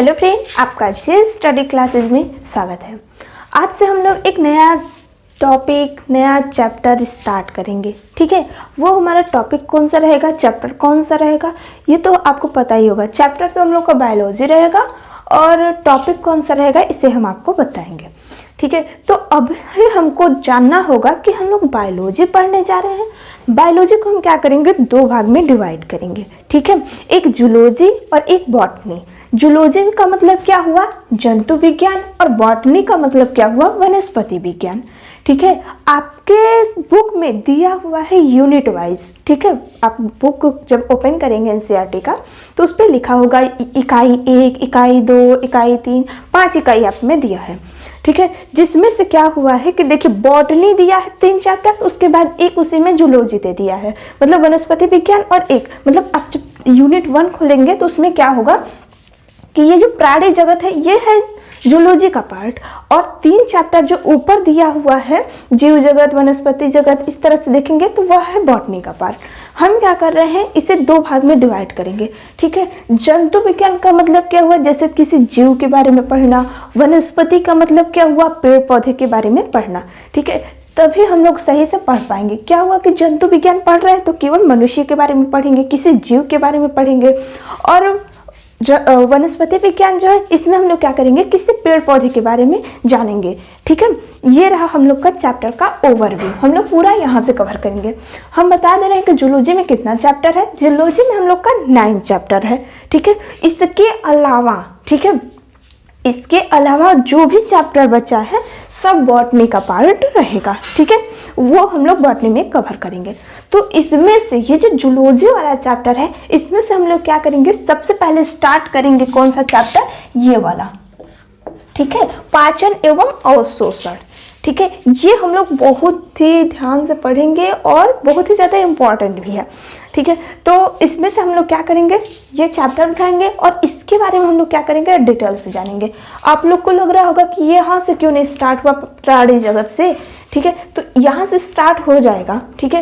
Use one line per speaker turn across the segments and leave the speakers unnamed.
Hello friend, आपका जे study classes में स्वागत है। आज से हम लोग एक नया टॉपिक, नया चैप्टर स्टार्ट करेंगे। ठीक है, वो हमारा टॉपिक कौन सा रहेगा, चैप्टर कौन सा रहेगा, ये तो आपको पता ही होगा। चैप्टर तो हम लोग का बायोलॉजी रहेगा और टॉपिक कौन सा रहेगा इसे हम आपको बताएंगे। ठीक है, तो अब हमको जानना होगा कि हम लोग बायोलॉजी पढ़ने जा रहे हैं। बायोलॉजी को हम क्या करेंगे, दो भाग में डिवाइड करेंगे। ठीक है, एक जूलॉजी और एक बॉटनी। जूलॉजी का मतलब क्या हुआ, जंतु विज्ञान, और बॉटनी का मतलब क्या हुआ, वनस्पति विज्ञान। ठीक है, आपके बुक में दिया हुआ है यूनिट वाइज। ठीक है, आप बुक जब ओपन करेंगे एनसीईआरटी का तो उस पर लिखा होगा इकाई 1, इकाई 2, इकाई 3, 5 इकाई आप में दिया है। ठीक है, जिसमें से क्या हुआ है कि देखिए बॉटनी दिया है 3 चैप्टर, उसके बाद एक उसी में जूलॉजी दे दिया है, मतलब वनस्पति विज्ञान, और एक मतलब आप जब यूनिट 1 खोलेंगे तो उसमें क्या होगा कि ये जो प्राणी जगत है ये है जूलॉजी का पार्ट, और 3 चैप्टर जो ऊपर दिया हुआ है जीव जगत, वनस्पति जगत, इस तरह से देखेंगे तो वह है बॉटनी का पार्ट। हम क्या कर रहे हैं, इसे 2 भाग में डिवाइड करेंगे। ठीक है, जंतु विज्ञान का मतलब क्या हुआ, जैसे किसी जीव के बारे में पढ़ना। वनस्पति का मतलब क्या हुआ, पेड़ पौधे के बारे में पढ़ना। ठीक है, तभी हम लोग सही से पढ़ पाएंगे। क्या हुआ कि जंतु विज्ञान पढ़ रहे हैं तो केवल मनुष्य के बारे में पढ़ेंगे, किसी जीव के बारे में पढ़ेंगे, और वनस्पति विज्ञान जो है इसमें हम लोग क्या करेंगे, किसी पेड़ पौधे के बारे में जानेंगे। ठीक है, ये रहा हम लोग का चैप्टर का ओवरव्यू, हम लोग पूरा यहाँ से कवर करेंगे। हम बता दे रहे हैं कि जूलॉजी में कितना चैप्टर है। जूलॉजी में हम लोग का 9 चैप्टर है। ठीक है, इसके अलावा, ठीक है, इसके अलावा जो भी चैप्टर बचा है सब बॉटनी का पार्ट रहेगा। ठीक है, वो हम लोग बॉटनी में कवर करेंगे। तो इसमें से ये जो जूलॉजी वाला चैप्टर है इसमें से हम लोग क्या करेंगे, सबसे पहले स्टार्ट करेंगे कौन सा चैप्टर, ये वाला। ठीक है, पाचन एवं अवशोषण। ठीक है, ये हम लोग बहुत ही ध्यान से पढ़ेंगे और बहुत ही ज़्यादा इम्पॉर्टेंट भी है। ठीक है, तो इसमें से हम लोग क्या करेंगे, ये चैप्टर उठाएंगे और इसके बारे में हम लोग क्या करेंगे, डिटेल से जानेंगे। आप लोग को लग रहा होगा कि ये यहाँ से क्यों नहीं स्टार्ट हुआ, प्राणी जगत से। ठीक है, तो यहाँ से स्टार्ट हो जाएगा। ठीक है,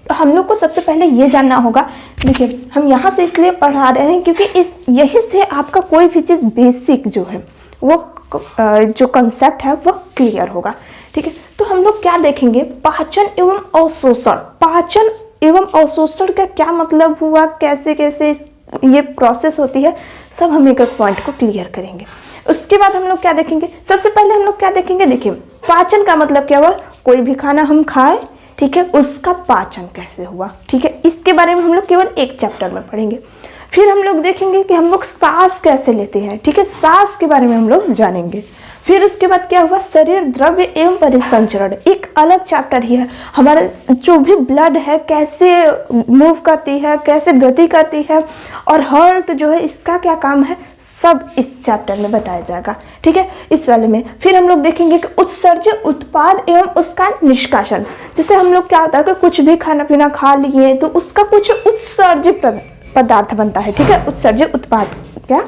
तो हम लोग को सबसे पहले ये जानना होगा। देखिए, हम यहाँ से इसलिए पढ़ा रहे हैं क्योंकि यही से आपका कोई भी चीज़ बेसिक जो है वो जो कंसेप्ट है वो क्लियर होगा। ठीक है, तो हम लोग क्या देखेंगे, पाचन एवं अवशोषण। पाचन एवं अवशोषण का क्या मतलब हुआ, कैसे कैसे ये प्रोसेस होती है, सब हम एक एक पॉइंट को क्लियर करेंगे। उसके बाद हम लोग क्या देखेंगे, सबसे पहले हम लोग क्या देखेंगे, देखिए पाचन का मतलब क्या हुआ, कोई भी खाना हम खाएं, ठीक है, उसका पाचन कैसे हुआ। ठीक है, इसके बारे में हम लोग केवल एक चैप्टर में पढ़ेंगे। फिर हम लोग देखेंगे कि हम लोग सांस कैसे लेते हैं। ठीक है, सांस के बारे में हम लोग जानेंगे। फिर उसके बाद क्या हुआ, शरीर द्रव्य एवं परिसंचरण, एक अलग चैप्टर ही है। हमारा जो भी ब्लड है कैसे मूव करती है, कैसे गति करती है, और हार्ट जो है इसका क्या काम है, सब इस चैप्टर में बताया जाएगा। ठीक है, इस वाले में फिर हम लोग देखेंगे कि उत्सर्जन, उत्पाद एवं उसका निष्कासन। जैसे हम लोग क्या होता है कि कुछ भी खाना पीना खा लिए तो उसका कुछ उत्सर्जित पदार्थ बनता है। ठीक है, उत्सर्जित उत्पाद क्या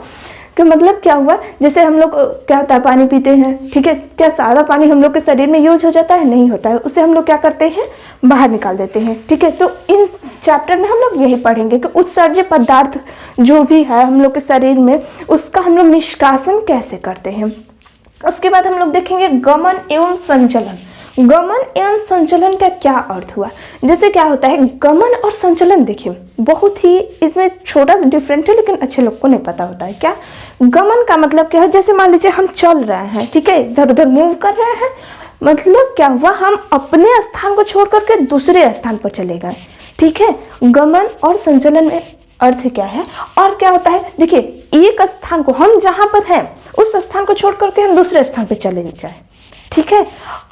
कि मतलब क्या हुआ, जैसे हम लोग क्या होता है पानी पीते हैं। ठीक है, क्या सारा पानी हम लोग के शरीर में यूज हो जाता है, नहीं होता है, उसे हम लोग क्या करते हैं, बाहर निकाल देते हैं। ठीक है, तो इन चैप्टर में हम लोग यही पढ़ेंगे कि उत्सर्जित पदार्थ जो भी है हम लोग के शरीर में उसका हम लोग निष्कासन कैसे करते हैं। उसके बाद हम लोग देखेंगे गमन एवं संचलन। गमन एवं संचलन का क्या अर्थ हुआ, जैसे क्या होता है गमन और संचलन, देखिए बहुत ही इसमें छोटा सा डिफरेंट है लेकिन अच्छे लोग को नहीं पता होता है। क्या गमन का मतलब क्या है, जैसे मान लीजिए हम चल रहे हैं, ठीक है, इधर उधर मूव कर रहे हैं, मतलब क्या हुआ, हम अपने स्थान को छोड़ करके दूसरे स्थान पर चले गए। ठीक है, गमन और संचलन में अर्थ क्या है और क्या होता है, देखिए एक स्थान को हम जहां पर हैं उस स्थान को छोड़ करके हम दूसरे स्थान पर चले जाए। ठीक है,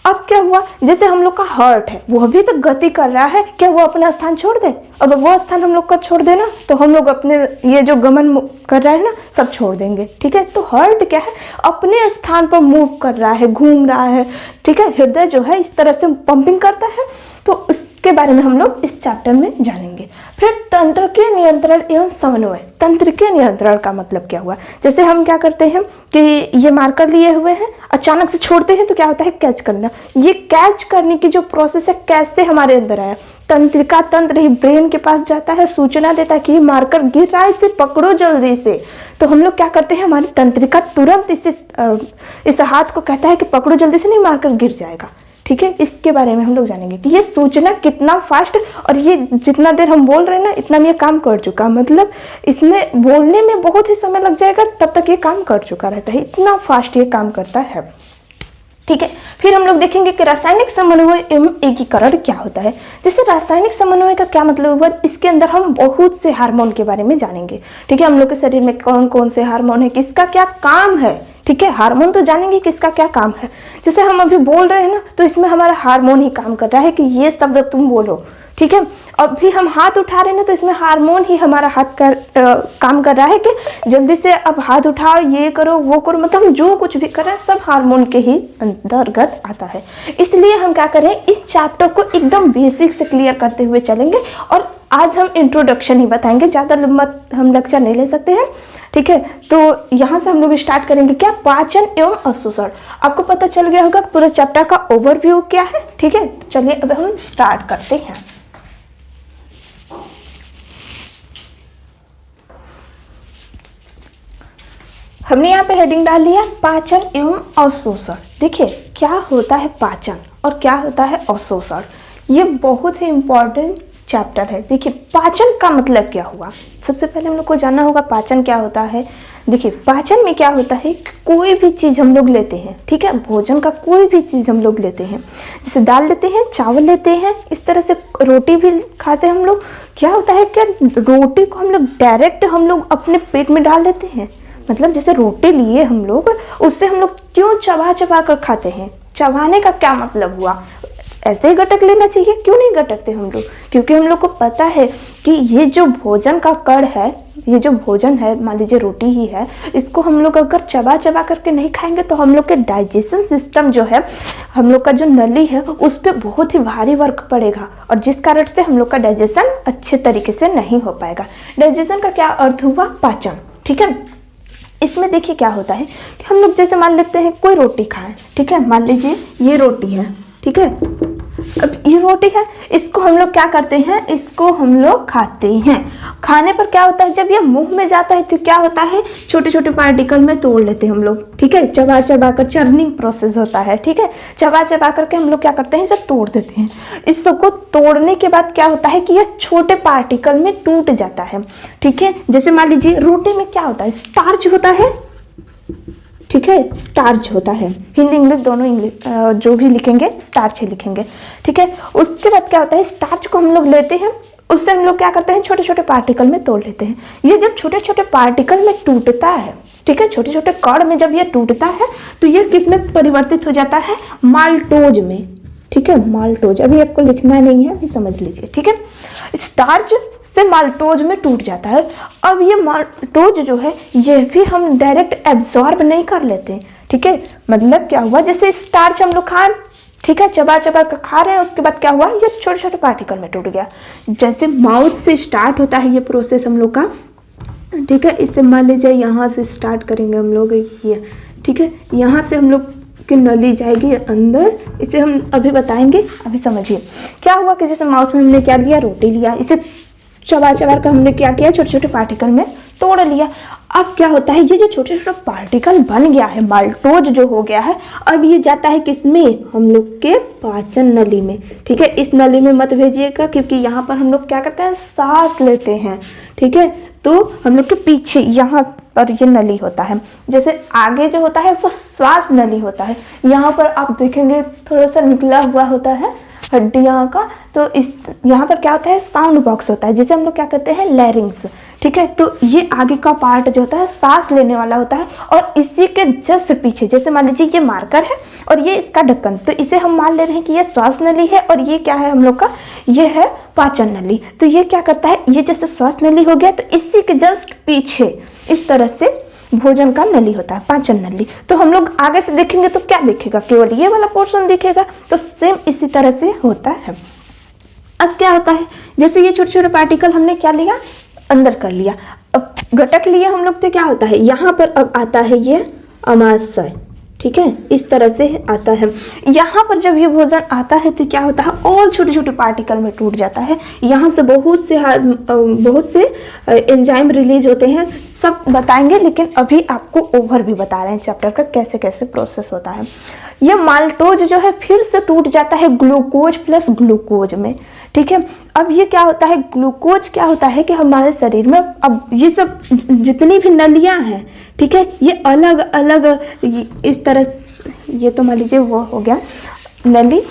अब क्या हुआ, जैसे हम लोग का हार्ट है वो भी तो गति कर रहा है, क्या वो अपना स्थान छोड़ दे, अगर वो स्थान हम लोग का छोड़ देना तो हम लोग अपने ये जो गमन कर रहे हैं ना सब छोड़ देंगे। ठीक है, तो हार्ट क्या है, अपने स्थान पर मूव कर रहा है, घूम रहा है। ठीक है, हृदय जो है इस तरह से पंपिंग करता है, तो उसके बारे में हम लोग इस चैप्टर में जानेंगे। फिर तंत्र के नियंत्रण एवं समन्वय। तंत्र के नियंत्रण का मतलब क्या हुआ, जैसे हम क्या करते हैं कि ये मार्कर लिए हुए हैं, अचानक से छोड़ते हैं तो क्या होता है, कैच करना। ये कैच करने की जो प्रोसेस है कैसे हमारे अंदर आया, तंत्रिका तंत्र ही ब्रेन के पास जाता है, सूचना देता है कि ये मार्कर गिर रहा है, इसे पकड़ो जल्दी से। तो हम लोग क्या करते हैं, हमारी तंत्रिका तुरंत इस हाथ को कहता है कि पकड़ो, जल्दी से नहीं मारकर गिर जाएगा। ठीक है, इसके बारे में हम लोग जानेंगे कि ये सूचना कितना फास्ट, और ये जितना देर हम बोल रहे हैं ना इतना में ये काम कर चुका, मतलब इसमें बोलने में बहुत ही समय लग जाएगा, तब तक ये काम कर चुका रहता है, इतना फास्ट ये काम करता है। ठीक है, फिर हम लोग देखेंगे कि रासायनिक समन्वय एवं एकीकरण क्या होता है। जैसे रासायनिक समन्वय का क्या मतलब हुआ, इसके अंदर हम बहुत से हार्मोन के बारे में जानेंगे। ठीक है, हम लोग के शरीर में कौन कौन से हार्मोन है, किसका क्या काम है। ठीक है, हार्मोन तो जानेंगे किसका क्या काम है। जैसे हम अभी बोल रहे हैं ना, तो इसमें हमारा हार्मोन ही काम कर रहा है कि ये शब्द तुम बोलो। ठीक है, अभी हम हाथ उठा रहे हैं ना, तो इसमें हार्मोन ही हमारा काम कर रहा है कि जल्दी से अब हाथ उठाओ, ये करो वो करो, मतलब हम जो कुछ भी करें सब हार्मोन के ही अंतर्गत आता है। इसलिए हम क्या करें, इस चैप्टर को एकदम बेसिक से क्लियर करते हुए चलेंगे, और आज हम इंट्रोडक्शन ही बताएंगे, ज़्यादा लंबा हम लेक्चर नहीं ले सकते हैं। ठीक है, तो यहाँ से हम लोग स्टार्ट करेंगे क्या, पाचन एवं अवशोषण। आपको पता चल गया होगा पूरे चैप्टर का ओवरव्यू क्या है। ठीक है, चलिए अब हम स्टार्ट करते हैं। हमने यहाँ पे हेडिंग डाल लिया पाचन एवं अवशोषण। देखिए क्या होता है पाचन और क्या होता है अवशोषण, ये बहुत ही इंपॉर्टेंट चैप्टर है। देखिए पाचन का मतलब क्या हुआ, सबसे पहले हम लोग को जानना होगा पाचन क्या होता है। देखिए पाचन में क्या होता है, कोई भी चीज़ हम लोग लेते हैं, ठीक है, भोजन का कोई भी चीज़ हम लोग लेते हैं, जैसे दाल लेते हैं, चावल लेते हैं, इस तरह से रोटी भी खाते हैं हम लोग। क्या होता है कि रोटी को हम लोग डायरेक्ट हम लोग अपने पेट में डाल लेते हैं, मतलब जैसे रोटी लिए हम लोग, उससे हम लोग क्यों चबा चबा कर खाते हैं। चबाने का क्या मतलब हुआ, ऐसे ही गटक लेना चाहिए, क्यों नहीं गटकते हम लोग, क्योंकि हम लोग को पता है कि ये जो भोजन का कण है, ये जो भोजन है, मान लीजिए रोटी ही है, इसको हम लोग अगर चबा चबा करके नहीं खाएंगे तो हम लोग के डाइजेशन सिस्टम जो है, हम लोग का जो नली है, उस पर बहुत ही भारी वर्क पड़ेगा, और जिस कारण से हम लोग का डाइजेशन अच्छे तरीके से नहीं हो पाएगा। डाइजेशन का क्या अर्थ हुआ, पाचन। ठीक है, इसमें देखिए क्या होता है कि हम लोग जैसे मान लेते हैं कोई रोटी खाएं, ठीक है, मान लीजिए ये रोटी है, ठीक है, अब ये रोटी है, इसको हम लोग क्या करते हैं, इसको हम लोग खाते हैं। खाने पर क्या होता है, जब ये मुंह में जाता है तो क्या होता है, छोटे छोटे पार्टिकल में तोड़ लेते हैं हम लोग। ठीक है, चबा चबा कर चर्निंग प्रोसेस होता है। ठीक है, चबा चबा करके हम लोग क्या करते हैं, इसे तोड़ देते हैं। इसको तोड़ने के बाद क्या होता है कि ये छोटे पार्टिकल में टूट जाता है। ठीक है, जैसे मान लीजिए रोटी में क्या होता है, स्टार्च होता है, ठीक है, स्टार्च होता है, हिंदी इंग्लिश दोनों, इंग्लिश जो भी लिखेंगे स्टार्च ही लिखेंगे। ठीक है, उसके बाद क्या होता है, स्टार्च को हम लोग लेते हैं, उससे हम लोग क्या करते हैं, छोटे छोटे पार्टिकल में तोड़ लेते हैं। ये जब छोटे छोटे पार्टिकल में टूटता है, ठीक है, छोटे छोटे कण में जब ये टूटता है तो ये किस में परिवर्तित हो जाता है, माल्टोज में। ठीक है, माल्टोज, अभी आपको लिखना नहीं है, अभी समझ लीजिए। ठीक है, स्टार्च से माल्टोज में टूट जाता है। अब ये माल्टोज जो है, ये भी हम डायरेक्ट एब्जॉर्ब नहीं कर लेते। ठीक है, मतलब क्या हुआ, जैसे स्टार्च हम लोग खा, ठीक है, चबा चबा कर खा रहे हैं, उसके बाद क्या हुआ, ये छोटे छोटे पार्टिकल में टूट गया। जैसे माउथ से स्टार्ट होता है ये प्रोसेस हम लोग का। ठीक है, इससे मान लीजिए यहाँ से स्टार्ट करेंगे हम लोग, ये ठीक है, यहाँ से हम लोग की नली जाएगी अंदर, इसे हम अभी बताएंगे, अभी समझिए क्या हुआ कि जैसे माउथ में हमने क्या लिया, रोटी लिया, इसे चबा चबा कर हमने क्या किया, छोटे छोटे पार्टिकल में तोड़ लिया। अब क्या होता है, ये जो छोटे छोटे पार्टिकल बन गया है, माल्टोज जो हो गया है, अब ये जाता है किसमें, हम लोग के पाचन नली में। ठीक है, इस नली में मत भेजिएगा, क्योंकि यहाँ पर हम लोग क्या करते हैं, सांस लेते हैं। ठीक है, तो हम लोग के पीछे यहाँ पर ये नली होता है, जैसे आगे जो होता है वो श्वास नली होता है, यहाँ पर आप देखेंगे थोड़ा सा निकला हुआ होता है हड्डियाँ का, तो इस यहाँ पर क्या होता है, साउंड बॉक्स होता है, जिसे हम लोग क्या कहते हैं, लैरिंग्स। ठीक है, तो ये आगे का पार्ट जो होता है सांस लेने वाला होता है, और इसी के जस्ट पीछे, जैसे मान लीजिए ये मार्कर है और ये इसका ढक्कन, तो इसे हम मान ले रहे हैं कि ये श्वास नली है, और ये क्या है हम लोग का, ये है पाचन नली। तो ये क्या करता है, ये जैसे श्वास नली हो गया, तो इसी के जस्ट पीछे इस तरह से भोजन का नली होता है, पाचन नली। तो हम लोग आगे से देखेंगे तो क्या दिखेगा, केवल ये वाला पोर्शन दिखेगा, तो सेम इसी तरह से होता है। अब क्या होता है, जैसे ये छोटे छोटे पार्टिकल हमने क्या लिया, अंदर कर लिया, अब घटक लिए हम लोग, तो क्या होता है, यहाँ पर अब आता है ये अमाशय। ठीक है, इस तरह से आता है। यहाँ पर जब ये भोजन आता है तो क्या होता है, और छोटे छोटे पार्टिकल में टूट जाता है। यहाँ से बहुत से एंजाइम रिलीज होते हैं, सब बताएंगे, लेकिन अभी आपको ओवर भी बता रहे हैं चैप्टर का कैसे कैसे प्रोसेस होता है। ये माल्टोज जो है फिर से टूट जाता है ग्लूकोज प्लस ग्लूकोज में, ठीक है। अब ये क्या होता है, ग्लूकोज क्या होता है कि हमारे शरीर में अब ये सब जितनी भी नलियां हैं, ठीक है, ये अलग अलग इस तरह, ये तो मान लीजिए वो हो गया नली,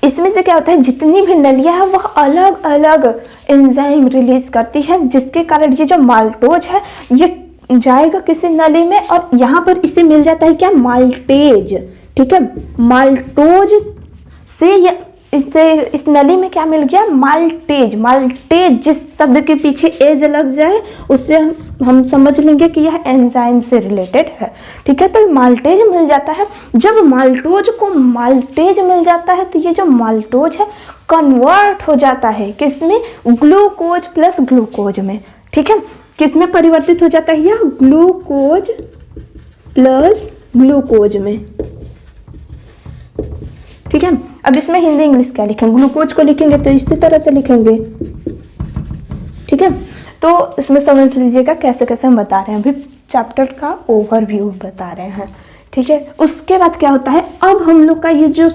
इसमें से क्या होता है जितनी भी नलियां हैं वह अलग अलग एंजाइम रिलीज करती है, जिसके कारण ये जो माल्टोज है ये जाएगा किसी नली में और यहाँ पर इसे मिल जाता है क्या, माल्टेज, ठीक है। माल्टोज से ये इस नली में क्या मिल गया, माल्टेज। माल्टेज जिस शब्द के पीछे एज लग जाए उससे हम समझ लेंगे कि यह एंजाइम से रिलेटेड है, ठीक है। तो माल्टेज मिल जाता है। जब माल्टोज को माल्टेज मिल जाता है तो ये जो माल्टोज है कन्वर्ट हो जाता है किसमें, ग्लूकोज प्लस ग्लूकोज में, ठीक है। किसमें परिवर्तित हो जाता है, यह ग्लूकोज प्लस ग्लूकोज में, ठीक है। अब इसमें हिंदी इंग्लिश क्या लिखेंगे, ग्लूकोज को लिखेंगे तो इसी तरह से लिखेंगे, ठीक है। तो इसमें समझ लीजिएगा कैसे कैसे हम बता रहे हैं, अभी चैप्टर का ओवरव्यू बता रहे हैं, ठीक है। उसके बाद क्या होता है, अब हम लोग का ये जो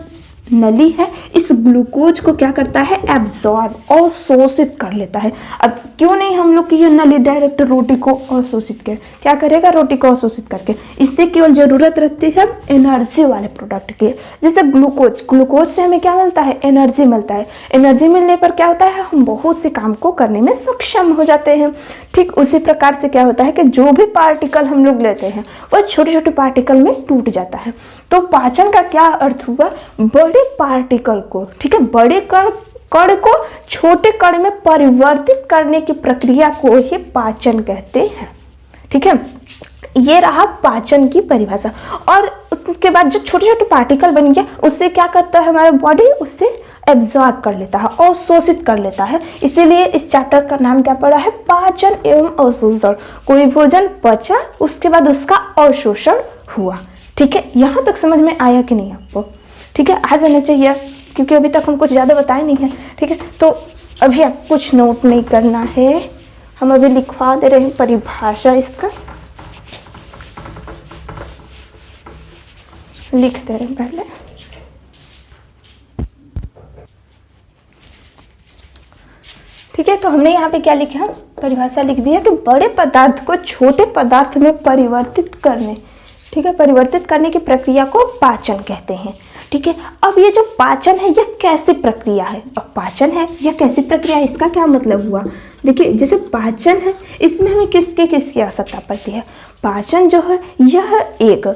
नली है इस ग्लूकोज को क्या करता है, एब्जॉर्ब और शोषित कर लेता है। अब क्यों नहीं हम लोग की ये नली डायरेक्ट रोटी को अवशोषित कर, क्या करेगा, रोटी को अवशोषित करके, इससे केवल जरूरत रहती है एनर्जी वाले प्रोडक्ट की, जैसे ग्लूकोज। ग्लूकोज से हमें क्या मिलता है, एनर्जी मिलता है। एनर्जी मिलने पर क्या होता है, हम बहुत से काम को करने में सक्षम हो जाते हैं। ठीक उसी प्रकार से क्या होता है कि जो भी पार्टिकल हम लोग लेते हैं वह छोटे छोटे पार्टिकल में टूट जाता है। तो पाचन का क्या अर्थ हुआ, बड़े पार्टिकल को, ठीक है, बड़े कण को छोटे कण में परिवर्तित करने की प्रक्रिया को ही पाचन कहते हैं, ठीक है। ये रहा पाचन की परिभाषा। और उसके बाद जो छोटे छोटे पार्टिकल बन गया उससे क्या करता है हमारा बॉडी, उससे एब्जॉर्ब कर लेता है और शोषित कर लेता है। इसीलिए इस चैप्टर का नाम क्या पड़ा है, पाचन एवं अवशोषण। कोई भोजन पचा उसके बाद उसका अवशोषण हुआ, ठीक है। यहाँ तक समझ में आया कि नहीं आपको, ठीक है, आ जाना चाहिए क्योंकि अभी तक हम कुछ ज़्यादा बताए नहीं है, ठीक है। तो अभी आप कुछ नोट नहीं करना है, हम अभी लिखवा दे रहे हैं परिभाषा, इसका लिख दे रहे हैं पहले। ठीक है, तो हमने यहाँ पे क्या लिखा, परिभाषा लिख दिया कि बड़े पदार्थ को छोटे पदार्थ में परिवर्तित करने, ठीक है, परिवर्तित करने की प्रक्रिया को पाचन कहते हैं, ठीक है। अब ये जो पाचन है यह कैसी प्रक्रिया है, अब पाचन है यह कैसी प्रक्रिया है, इसका क्या मतलब हुआ। देखिए जैसे पाचन है इसमें हमें किसकी आवश्यकता पड़ती है, पाचन जो है यह एक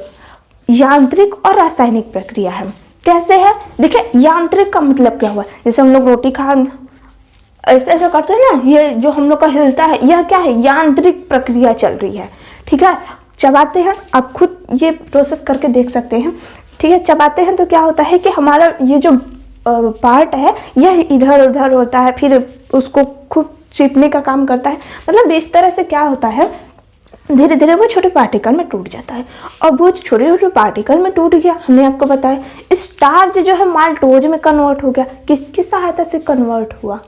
यांत्रिक और रासायनिक प्रक्रिया है। कैसे है, देखिए यांत्रिक का मतलब क्या हुआ, जैसे हम लोग रोटी खा ऐसे ऐसे करते हैं ना, ये जो हम लोग का हिलता है यह क्या है, यांत्रिक प्रक्रिया चल रही है, ठीक है। चबाते हैं, आप खुद ये प्रोसेस करके देख सकते हैं, ठीक है। चबाते हैं तो क्या होता है कि हमारा ये जो पार्ट है यह इधर उधर होता है, फिर उसको खूब चिपने का काम करता है, मतलब इस तरह से क्या होता है, धीरे धीरे वो छोटे पार्टिकल में टूट जाता है। और वो छोटे छोटे पार्टिकल में टूट गया, हमने आपको बताया स्टार्च जो है माल्टोज में कन्वर्ट हो गया। किसकी सहायता से कन्वर्ट हुआ,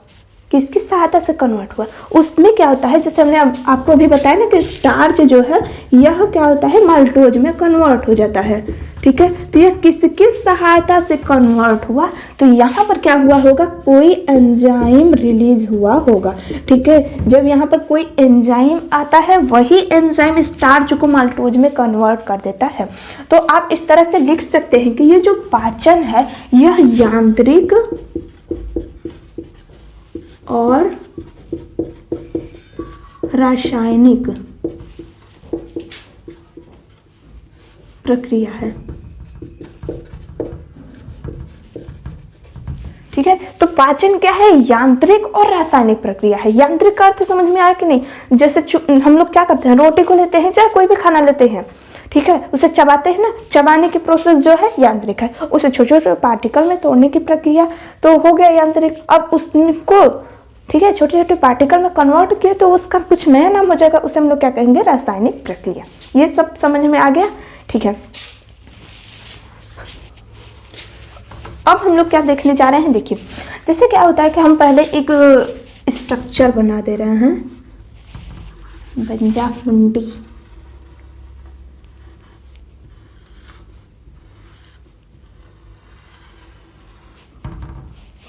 किसकी सहायता से कन्वर्ट हुआ, उसमें क्या होता है, जैसे हमने आपको अभी बताया ना कि स्टार्च जो है यह क्या होता है, माल्टोज में कन्वर्ट हो जाता है, ठीक है। तो यह किसकी सहायता से कन्वर्ट हुआ, तो यहाँ पर क्या हुआ होगा, कोई एंजाइम रिलीज हुआ होगा, ठीक है। जब यहाँ पर कोई एंजाइम आता है वही एंजाइम स्टार्च को माल्टोज में कन्वर्ट कर देता है। तो आप इस तरह से लिख सकते हैं कि ये जो पाचन है यह यांत्रिक और रासायनिक प्रक्रिया है, ठीक है। तो पाचन क्या है, यांत्रिक और रासायनिक प्रक्रिया है। यांत्रिक का अर्थ समझ में आया कि नहीं, जैसे हम लोग क्या करते हैं, रोटी को लेते हैं चाहे कोई भी खाना लेते हैं, ठीक है, उसे चबाते हैं ना, चबाने की प्रोसेस जो है यांत्रिक है। उसे छोटे छोटे पार्टिकल में तोड़ने की प्रक्रिया तो हो गया यांत्रिक। अब उसको, ठीक है, छोटे छोटे पार्टिकल में कन्वर्ट किया तो उसका कुछ नया नाम हो जाएगा, उसे हम लोग क्या कहेंगे, रासायनिक प्रक्रिया। ये सब समझ में आ गया, ठीक है। अब हम लोग क्या देखने जा रहे हैं, देखिए जैसे क्या होता है कि हम पहले एक स्ट्रक्चर बना दे रहे हैं, बंजा मुंडी,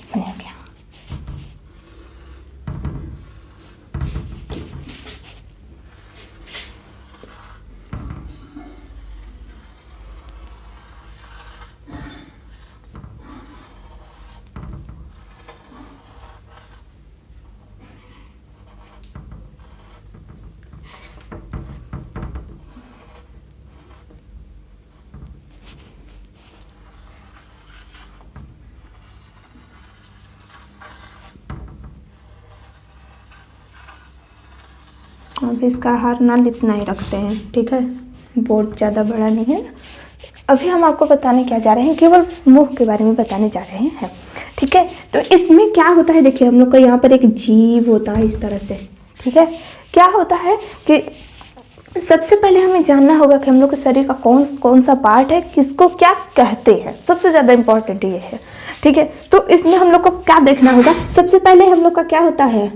बन गया। अब इसका आहार नाल इतना ही रखते हैं, ठीक है, बोर्ड ज़्यादा बड़ा नहीं है। अभी हम आपको बताने क्या जा रहे हैं, केवल मुंह के बारे में बताने जा रहे हैं, ठीक है। तो इसमें क्या होता है, देखिए हम लोग का यहाँ पर एक जीभ होता है इस तरह से, ठीक है। क्या होता है कि सबसे पहले हमें जानना होगा कि हम लोग के शरीर का कौन कौन सा पार्ट है, किसको क्या कहते हैं, सबसे ज़्यादा इम्पोर्टेंट ये है, ठीक है। तो इसमें हम लोग को क्या देखना होगा, सबसे पहले हम लोग का क्या होता है,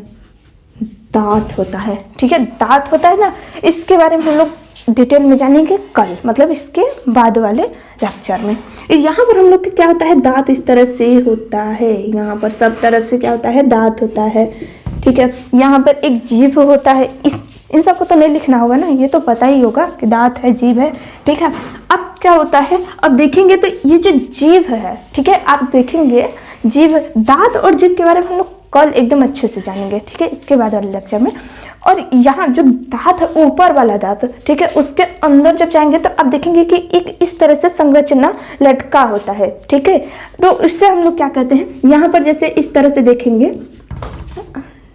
दांत होता है, ठीक है। दांत होता है ना, इसके बारे में हम लोग डिटेल में जानेंगे कल, मतलब इसके बाद वाले लेक्चर में। यहाँ पर हम लोग के क्या होता है, दांत इस तरह से होता है, यहाँ पर सब तरफ से क्या होता है, दांत होता है, ठीक है। यहाँ पर एक जीभ होता है, इन सबको तो नहीं लिखना होगा ना, ये तो पता ही होगा कि दांत है, जीभ है, ठीक है। अब क्या होता है, अब देखेंगे तो ये जो जीभ है, ठीक है, आप देखेंगे जीभ, दांत और जीभ के बारे में हम लोग कल एकदम अच्छे से जानेंगे, ठीक है, इसके बाद वाले लेक्चर में। और यहाँ जो दांत है, ऊपर वाला दांत, ठीक है, उसके अंदर जब जाएंगे तो आप देखेंगे कि एक इस तरह से संरचना लटका होता है, ठीक है। तो इससे हम लोग क्या कहते हैं, यहाँ पर जैसे इस तरह से देखेंगे,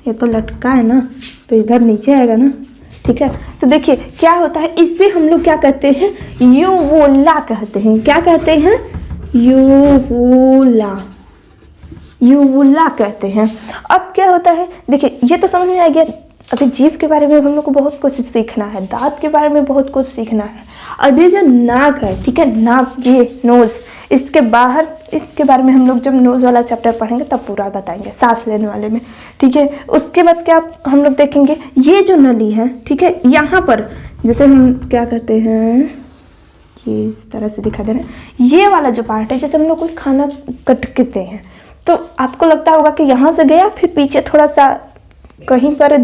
ये तो लटका है ना, तो इधर नीचे आएगा ना, ठीक है। तो देखिए क्या होता है, इससे हम लोग क्या कहते हैं, यूवुला कहते हैं। क्या कहते हैं, यूवुला, यूवुला कहते हैं। अब क्या होता है, देखिए ये तो समझ में आ गया। अभी जीभ के बारे में हम लोग को बहुत कुछ सीखना है, दांत के बारे में बहुत कुछ सीखना है। अभी जो नाक है, ठीक है, नाक, ये नोज, इसके बाहर, इसके बारे में हम लोग जब नोज वाला चैप्टर पढ़ेंगे तब पूरा बताएंगे, सांस लेने वाले में, ठीक है। उसके बाद क्या हम लोग देखेंगे, ये जो नली है, ठीक है, यहाँ पर जैसे हम क्या कहते हैं, ये इस तरह से दिखा दे रहे हैं, ये वाला जो पार्ट है, जैसे हम लोग कोई खाना कटकते हैं तो आपको लगता होगा कि यहाँ से गया, फिर पीछे थोड़ा सा कहीं पर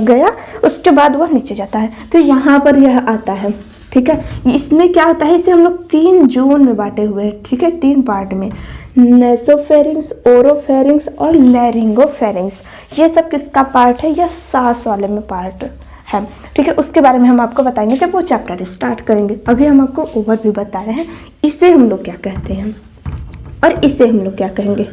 गया, उसके बाद वह नीचे जाता है, तो यहाँ पर यह आता है, ठीक है। इसमें क्या होता है, इसे हम लोग 3 जोन में बांटे हुए हैं, ठीक है, 3 पार्ट में, नेसोफेरिंग्स, ओरोफेरिंग्स और लैरिंगोफेरिंग्स। ये सब किसका पार्ट है, यह सांस वाले में पार्ट है, ठीक है। उसके बारे में हम आपको बताएंगे जब वो चैप्टर स्टार्ट करेंगे। अभी हम आपको ओवरव्यू बता रहे हैं, इसे हम लोग क्या कहते हैं और इसे हम लोग क्या कहेंगे,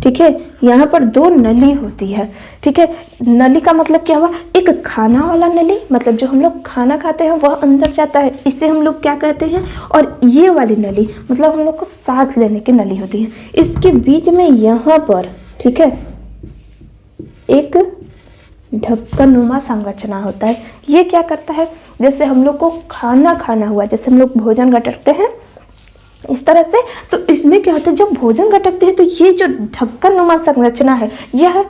ठीक है। यहाँ पर 2 नली होती है, ठीक है। नली का मतलब क्या हुआ, एक खाना वाला नली, मतलब जो हम लोग खाना खाते हैं वह अंदर जाता है, इसे हम लोग क्या कहते हैं। और ये वाली नली मतलब हम लोग को सांस लेने की नली होती है। इसके बीच में यहाँ पर, ठीक है, एक ढक्कनुमा संरचना होता है। ये क्या करता है, जैसे हम लोग को खाना खाना हुआ, जैसे हम लोग भोजन गटकते हैं इस तरह से, तो इसमें क्या होता है, जब भोजन गटकते हैं तो ये जो ढक्कनुमा संरचना है, यह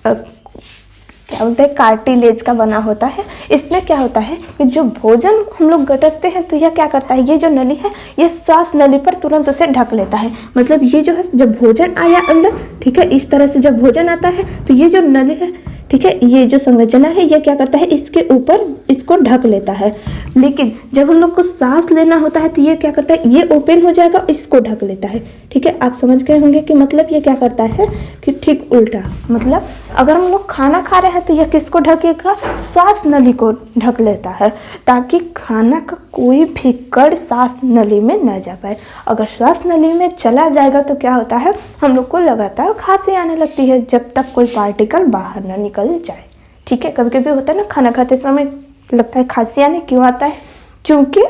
क्या बोलते हैं, कार्टिलेज का बना होता है। इसमें क्या होता है कि जो भोजन हम लोग गटकते हैं तो यह क्या करता है, ये जो नली है ये श्वास नली पर तुरंत उसे ढक लेता है। मतलब ये जो है, जब भोजन आया अंदर, ठीक है, इस तरह से जब भोजन आता है तो ये जो नली है, ठीक है, ये जो संरचना है ये क्या करता है, इसके ऊपर इसको ढक लेता है। लेकिन जब हम लोग को सांस लेना होता है तो ये क्या करता है, ये ओपन हो जाएगा, इसको ढक लेता है, ठीक है। आप समझ गए होंगे कि मतलब ये क्या करता है कि ठीक उल्टा, मतलब अगर हम लोग खाना खा रहे हैं तो यह किसको ढकेगा, श्वास नली को ढक लेता है, ताकि खाना का कोई भी कण सांस नली में न जा पाए। अगर श्वास नली में चला जाएगा तो क्या होता है, हम लोग को लगातार खांसी आने लगती है जब तक कोई पार्टिकल बाहर ना निकल जाए, ठीक है। कभी कभी होता है ना, खाना खाते समय लगता है खांसी आने, क्यों आता है, क्योंकि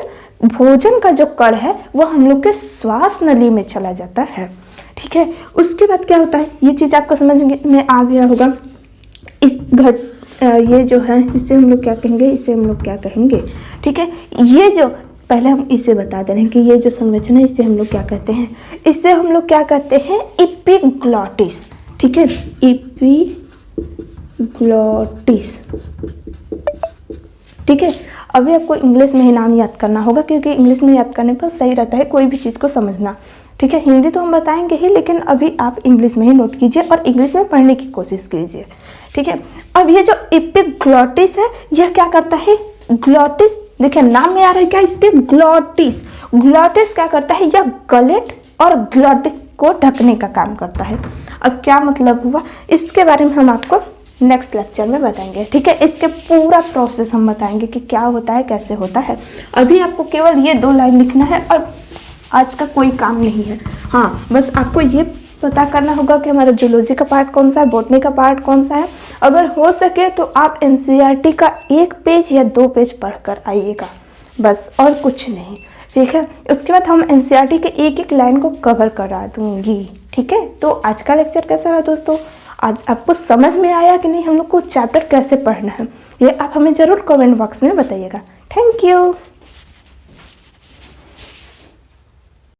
भोजन का जो कण है वो हम लोग के श्वास नली में चला जाता है, ठीक है। उसके बाद क्या होता है, ये चीज़ आपको समझ में आ गया होगा। इस ये जो है, इसे हम लोग क्या कहेंगे, इसे हम लोग क्या कहेंगे, ठीक है। ये जो पहले हम इसे बता दे रहे हैं कि ये जो संरचना है इसे हम लोग क्या कहते हैं, इसे हम लोग क्या कहते हैं, एपिग्लॉटिस। ठीक है, एपिग्लॉटिस। ठीक है, अभी आपको इंग्लिश में ही नाम याद करना होगा, क्योंकि इंग्लिश में याद करने पर सही रहता है कोई भी चीज़ को समझना। ठीक है, हिंदी तो हम बताएंगे ही, लेकिन अभी आप इंग्लिश में ही नोट कीजिए और इंग्लिश में पढ़ने की कोशिश कीजिए। ठीक है, अब ये जो एपिग्लॉटिस है यह क्या करता है, ग्लॉटिस, देखिए नाम में आ रहा है क्या इसके, ग्लॉटिस। ग्लॉटिस क्या करता है, यह गलेट और ग्लॉटिस को ढकने का काम करता है। अब क्या मतलब हुआ, इसके बारे में हम आपको नेक्स्ट लेक्चर में बताएंगे। ठीक है, इसके पूरा प्रोसेस हम बताएंगे कि क्या होता है, कैसे होता है। अभी आपको केवल ये 2 लाइन लिखना है और आज का कोई काम नहीं है। हाँ, बस आपको ये पता करना होगा कि हमारा जूलॉजी का पार्ट कौन सा है, बॉटनी का पार्ट कौन सा है। अगर हो सके तो आप एनसीईआरटी का 1 पेज या 2 पेज पढ़कर आइएगा, बस, और कुछ नहीं। ठीक है, उसके बाद हम एनसीईआरटी के एक लाइन को कवर करा दूंगी। ठीक है, तो आज का लेक्चर कैसा रहा दोस्तों, आज आपको समझ में आया कि नहीं, हम लोग को चैप्टर कैसे पढ़ना है, ये आप हमें ज़रूर कमेंट बॉक्स में बताइएगा। Thank you.